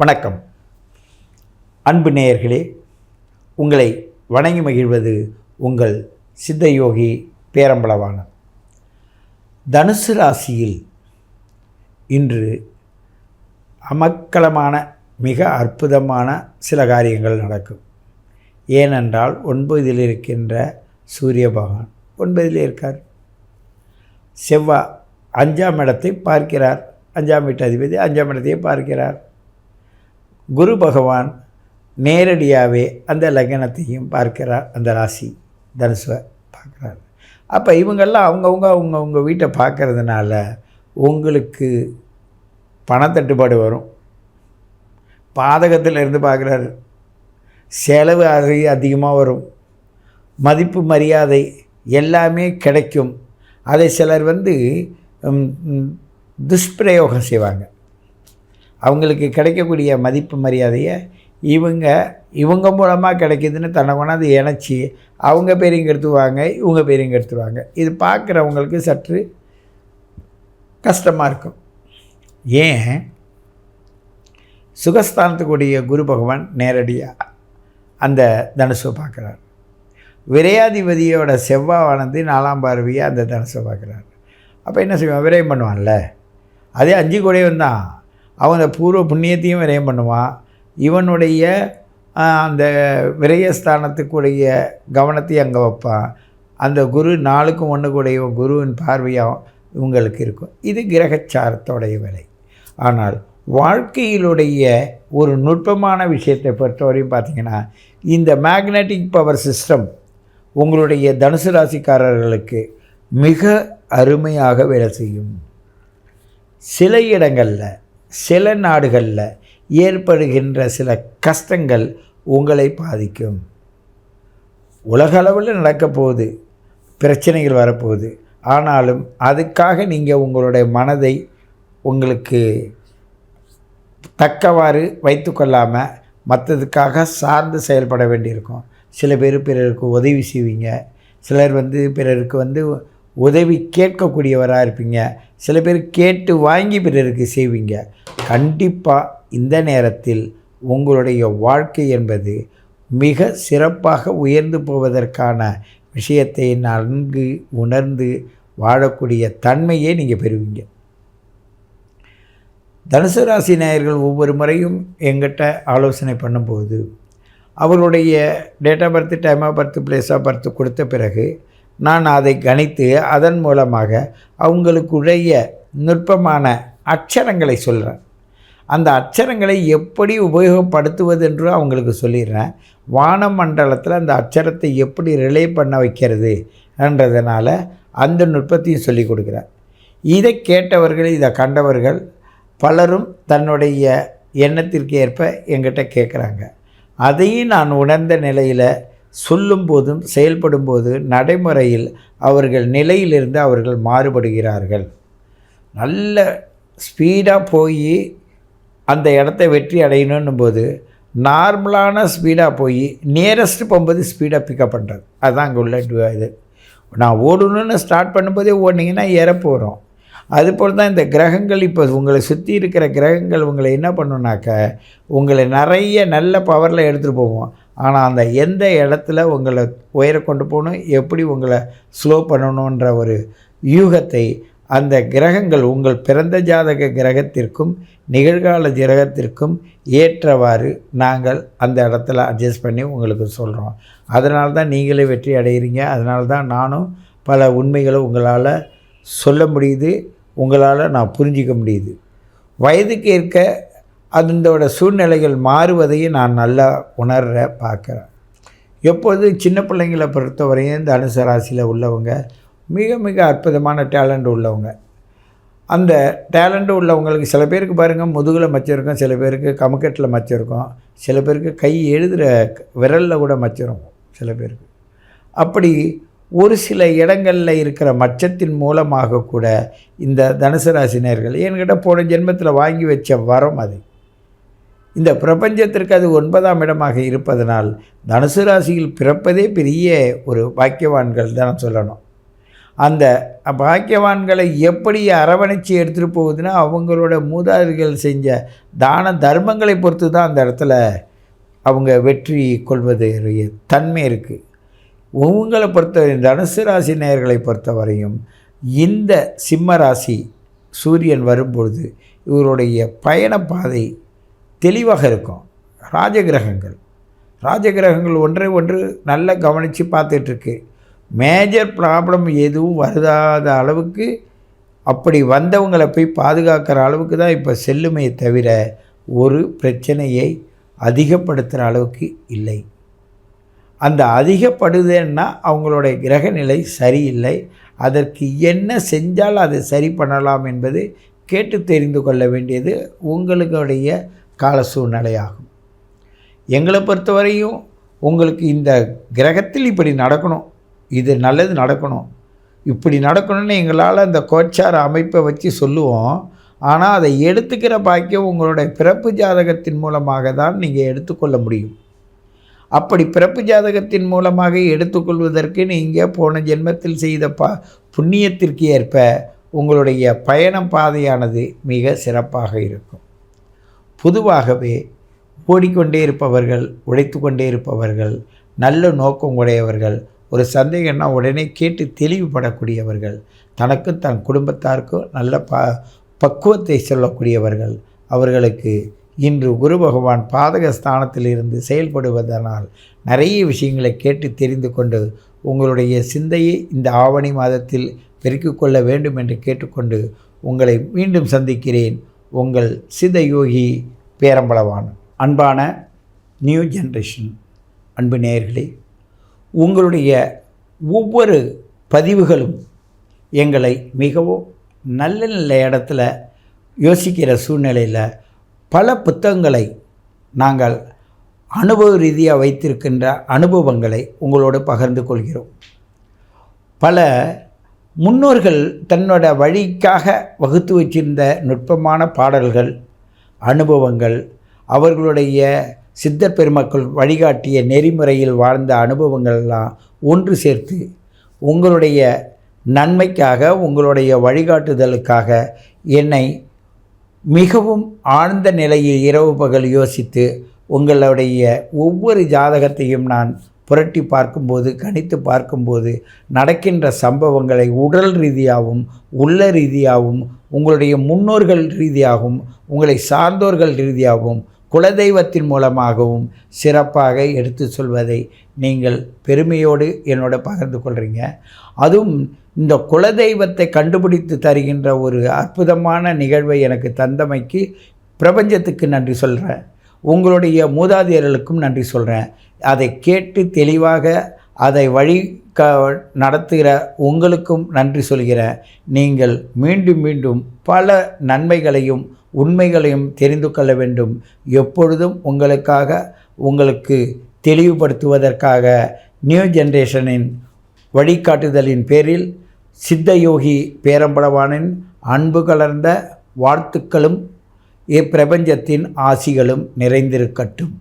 வணக்கம் அன்பு நேயர்களே, உங்களை வணங்கி மகிழ்வது உங்கள் சித்தயோகி பேரம்பலவாணன். தனுசு ராசியில் இன்று அமக்கலமான மிக அற்புதமான சில காரியங்கள் நடக்கும். ஏனென்றால் 9 இருக்கின்ற சூரிய பகவான் 9 இருக்கார். செவ்வாய் 5ஆம் இடத்தை பார்க்கிறார். 5ஆம் வீட்டு அதிபதி 5ஆம் இடத்தையே பார்க்கிறார். குரு பகவான் நேரடியாகவே அந்த லக்னத்தையும் பார்க்கிறார். அந்த ராசி தனுசுவை பார்க்குறார். அப்போ இவங்கெல்லாம் அவங்கவுங்க வீட்டை பார்க்கறதுனால உங்களுக்கு பணத்தட்டுப்பாடு வரும். பாதகத்தில் இருந்து பார்க்குறாரு. செலவு அதிகமாக வரும். மதிப்பு மரியாதை எல்லாமே கிடைக்கும். அதை சிலர் துஷ்பிரயோகம் செய்வாங்க. அவங்களுக்கு கிடைக்கக்கூடிய மதிப்பு மரியாதையை இவங்க மூலமாக கிடைக்கிதுன்னு தன்னை கொண்டாந்து இணைச்சி அவங்க பேரையும் கெடுத்துவாங்க, இவங்க பேரையும் கெடுத்துருவாங்க. இது பார்க்குறவங்களுக்கு சற்று கஷ்டமாக இருக்கும். ஏன்? சுகஸ்தானத்துக்குரிய குரு பகவான் நேரடியாக அந்த தனுசை பார்க்குறார். விரையாதிபதியோட செவ்வாயானது 4ஆம் பார்வையை அந்த தனுசை பார்க்குறார். அப்போ என்ன செய்வான்? விரயம் பண்ணுவான்ல. அதே 5 கூடையும் தான். அவன் பூர்வ புண்ணியத்தையும் விரயம் பண்ணுவான். இவனுடைய அந்த விரயஸ்தானத்துக்குடைய கவனத்தையும் அங்கே வைப்பான். அந்த குரு 4க்கும் 1 கூடைய குருவின் பார்வையாக இவங்களுக்கு இருக்கும். இது கிரகச்சாரத்தோடைய வேலை. ஆனால் வாழ்க்கையிலுடைய ஒரு நுட்பமான விஷயத்தை பொறுத்தவரையும் பார்த்திங்கன்னா, இந்த மேக்னெட்டிக் பவர் சிஸ்டம் உங்களுடைய தனுசு ராசிக்காரர்களுக்கு மிக அருமையாக வேலை செய்யும். சில இடங்களில் சில நாடுகளில் ஏற்படுகின்ற சில கஷ்டங்கள் உங்களை பாதிக்கும். உலகளவில் நடக்கப்போகுது, பிரச்சனைகள் வரப்போகுது. ஆனாலும் அதுக்காக நீங்கள் உங்களுடைய மனதை உங்களுக்கு தக்கவாறு வைத்து கொள்ளாமல் மற்றதுக்காக சார்ந்து செயல்பட வேண்டியிருக்கும். சில பேர் பிறருக்கு உதவி செய்வீங்க. சிலர் பிறருக்கு உதவி கேட்கக்கூடியவராக இருப்பீங்க. சில பேர் கேட்டு வாங்கி பிறருக்கு செய்வீங்க. கண்டிப்பாக இந்த நேரத்தில் உங்களுடைய வாழ்க்கை என்பது மிக சிறப்பாக உயர்ந்து போவதற்கான விஷயத்தை நன்கு உணர்ந்து வாழக்கூடிய தன்மையை நீங்கள் பெறுவீங்க. தனுசு ராசி நேயர்கள் ஒவ்வொரு முறையும் எங்கிட்ட ஆலோசனை பண்ணும்போது அவர்களுடைய date of birth, time of birth, place of birth கொடுத்த பிறகு நான் அதை கணித்து அதன் மூலமாக அவங்களுக்குடைய நுட்பமான அட்சரங்களை சொல்கிறேன். அந்த அட்சரங்களை எப்படி உபயோகப்படுத்துவது என்று அவங்களுக்கு சொல்லிடுறேன். வானமண்டலத்தில் அந்த அட்சரத்தை எப்படி ரிலே பண்ண வைக்கிறது என்றதுனால அந்த நுட்பத்தையும் சொல்லி கொடுக்குறேன். இதை கேட்டவர்கள், இதை கண்டவர்கள் பலரும் தன்னுடைய எண்ணத்திற்கு ஏற்ப என்கிட்ட கேட்குறாங்க. அதையும் நான் உணர்ந்த நிலையில் சொல்லும்போதும் செயல்படும்போது நடைமுறையில் அவர்கள் நிலையிலிருந்து அவர்கள் மாறுபடுகிறார்கள். நல்ல ஸ்பீடாக போய் அந்த இடத்த வெற்றி அடையணும் போது நார்மலான ஸ்பீடாக போய் நியரஸ்ட்டு போகும்போது ஸ்பீடாக பிக்கப் பண்ணுறது. அதுதான் அங்கே உள்ள இது. நான் ஓடணுன்னு ஸ்டார்ட் பண்ணும்போதே ஓடினீங்கன்னா இறப்போகிறோம். அதுபோல் தான் இந்த கிரகங்கள் இப்போ உங்களை சுற்றி இருக்கிற கிரகங்கள் உங்களை என்ன பண்ணுனாக்க உங்களை நிறைய நல்ல பவரில் எடுத்துகிட்டு போவோம். ஆனால் அந்த எந்த இடத்துல உங்களை உயர கொண்டு போகணும், எப்படி உங்களை ஸ்லோ பண்ணணுன்ற ஒரு யூகத்தை அந்த கிரகங்கள் உங்கள் பிறந்த ஜாதக கிரகத்திற்கும் நிகழ்கால கிரகத்திற்கும் ஏற்றவாறு நாங்கள் அந்த இடத்துல அட்ஜஸ்ட் பண்ணி உங்களுக்கு சொல்கிறோம். அதனால தான் நீங்களே வெற்றி அடைகிறீங்க. அதனால தான் நானும் பல உண்மைகளை உங்களால் சொல்ல முடியுது, உங்களால் நான் புரிஞ்சிக்க முடியுது. வயதுக்கு ஏற்க அதோட சூழ்நிலைகள் மாறுவதையும் நான் நல்லா பார்க்குறேன். எப்போது சின்ன பிள்ளைங்களை பொறுத்தவரையும் இந்த தனுசு ராசியில் உள்ளவங்க மிக மிக அற்புதமான டேலண்ட் உள்ளவங்க. அந்த டேலண்ட்டு உள்ளவங்களுக்கு சில பேருக்கு பாருங்கள் முதுகில் மச்சம் இருக்கும், சில பேருக்கு கமுக்கட்டில் மச்சம் இருக்கும், சில பேருக்கு கை எழுதுகிற விரலில் கூட மச்சம் இருக்கும் சில பேருக்கு. அப்படி ஒரு சில இடங்களில் இருக்கிற மச்சத்தின் மூலமாக கூட இந்த தனுசு ராசினியர்கள் என்கிட்ட போன ஜென்மத்தில் வாங்கி வச்ச வரம் அது. இந்த பிரபஞ்சத்திற்கு அது 9ஆம் இடமாக இருப்பதனால் தனுசு ராசியில் பிறப்பதே பெரிய ஒரு பாக்கியவான்கள் தான் சொல்லணும். அந்த பாக்கியவான்களை எப்படி அரவணைச்சி எடுத்துகிட்டு போகுதுன்னா அவங்களோட மூதாதையர்கள் செஞ்ச தான தர்மங்களை பொறுத்து தான் அந்த இடத்துல அவங்க வெற்றி கொள்வது தன்மை இருக்குது. உங்களை பொறுத்தவரை தனுசு ராசி நேயர்களை பொறுத்தவரையும் இந்த சிம்ம ராசி சூரியன் வரும்பொழுது இவருடைய பயணப்பாதை தெளிவாக இருக்கும். ராஜகிரகங்கள் ஒன்றை ஒன்று நல்லா கவனித்து பார்த்துட்ருக்கு. மேஜர் ப்ராப்ளம் எதுவும் வருதாத அளவுக்கு அப்படி வந்தவங்களை போய் பாதுகாக்கிற அளவுக்கு தான் இப்போ செல்லுமே தவிர ஒரு பிரச்சனையை அதிகப்படுத்துகிற அளவுக்கு இல்லை. அந்த அதிகப்படுதுன்னா அவங்களுடைய கிரகநிலை சரியில்லை. அதற்கு என்ன செஞ்சால் அதை சரி பண்ணலாம் என்பது கேட்டு தெரிந்து கொள்ள வேண்டியது உங்களுடைய கால சூழ்நிலையாகும். எங்களை பொறுத்தவரையும் உங்களுக்கு இந்த கிரகத்தில் இப்படி நடக்கணும், இது நல்லது நடக்கணும், இப்படி நடக்கணும்னு எங்களால் அந்த கோச்சார அமைப்பை வச்சு சொல்லுவோம். ஆனால் அதை எடுத்துக்கிற பாக்கியம் உங்களுடைய பிறப்பு ஜாதகத்தின் மூலமாக தான் நீங்கள் எடுத்துக்கொள்ள முடியும். அப்படி பிறப்பு ஜாதகத்தின் மூலமாக எடுத்துக்கொள்வதற்கு நீங்கள் போன ஜென்மத்தில் செய்த புண்ணியத்திற்கு ஏற்ப உங்களுடைய பயணம் பாதையானது மிக சிறப்பாக இருக்கும். பொதுவாகவே ஓடிக்கொண்டே இருப்பவர்கள், உழைத்து கொண்டே இருப்பவர்கள், நல்ல நோக்கம் உடையவர்கள், ஒரு சந்தேகம்னா உடனே கேட்டு தெளிவுபடக்கூடியவர்கள், தனக்கும் தன் குடும்பத்தாருக்கும் நல்ல பக்குவத்தை சொல்லக்கூடியவர்கள், அவர்களுக்கு இன்று குரு பகவான் பாதக ஸ்தானத்தில் இருந்து செயல்படுவதனால் நிறைய விஷயங்களை கேட்டு தெரிந்து கொண்டு உங்களுடைய சிந்தையை இந்த ஆவணி மாதத்தில் பெருக்கிக் கொள்ள வேண்டும் என்று கேட்டுக்கொண்டு உங்களை மீண்டும் சந்திக்கிறேன். உங்கள் சித்தயோகி பேரம்பளவான். அன்பான நியூ ஜென்ரேஷன் அன்பு நேயர்களே, உங்களுடைய ஒவ்வொரு பதிவுகளும் எங்களை மிகவும் நல்ல நல்ல இடத்துல யோசிக்கிற சூழ்நிலையில் பல புத்தகங்களை நாங்கள் அனுபவ ரீதியாக வைத்திருக்கின்ற அனுபவங்களை உங்களோடு பகிர்ந்து கொள்கிறோம். பல முன்னோர்கள் தன்னோட வழிக்காக வகுத்து வச்சிருந்த நுட்பமான பாடல்கள், அனுபவங்கள், அவர்களுடைய சித்தர் பெருமக்கள் வழிகாட்டிய நெறிமுறையில் வாழ்ந்த அனுபவங்கள்லாம் ஒன்று சேர்த்து உங்களுடைய நன்மைக்காக, உங்களுடைய வழிகாட்டுதலுக்காக என்னை மிகவும் ஆழ்ந்த நிலையில் இரவு பகல் யோசித்து உங்களுடைய ஒவ்வொரு ஜாதகத்தையும் நான் புரட்டி பார்க்கும்போது, கணித்து பார்க்கும்போது நடக்கின்ற சம்பவங்களை உடல் ரீதியாகவும் உள்ள ரீதியாகவும் உங்களுடைய முன்னோர்கள் ரீதியாகவும் உங்களை சார்ந்தோர்கள் ரீதியாகவும் குலதெய்வத்தின் மூலமாகவும் சிறப்பாக எடுத்து சொல்வதை நீங்கள் பெருமையோடு என்னோட பகிர்ந்து கொள்கிறீங்க. அதுவும் இந்த குலதெய்வத்தை கண்டுபிடித்து தருகின்ற ஒரு அற்புதமான நிகழ்வை எனக்கு தந்தமைக்கு பிரபஞ்சத்துக்கு நன்றி சொல்கிறேன். உங்களுடைய மூதாதையர்களுக்கும் நன்றி சொல்கிறேன். அதை கேட்டு தெளிவாக அதை வழி நடத்துகிற உங்களுக்கும் நன்றி சொல்கிறேன். நீங்கள் மீண்டும் மீண்டும் பல நன்மைகளையும் உண்மைகளையும் தெரிந்து கொள்ள வேண்டும். எப்பொழுதும் உங்களுக்கு தெளிவுபடுத்துவதற்காக நியூ ஜென்ரேஷனின் வழிகாட்டுதலின் பேரில் சித்தயோகி பேரம்பளவானின் அன்பு கலர்ந்த வாழ்த்துக்களும் இப்பிரபஞ்சத்தின் ஆசிகளும் நிறைந்திருக்கட்டும்.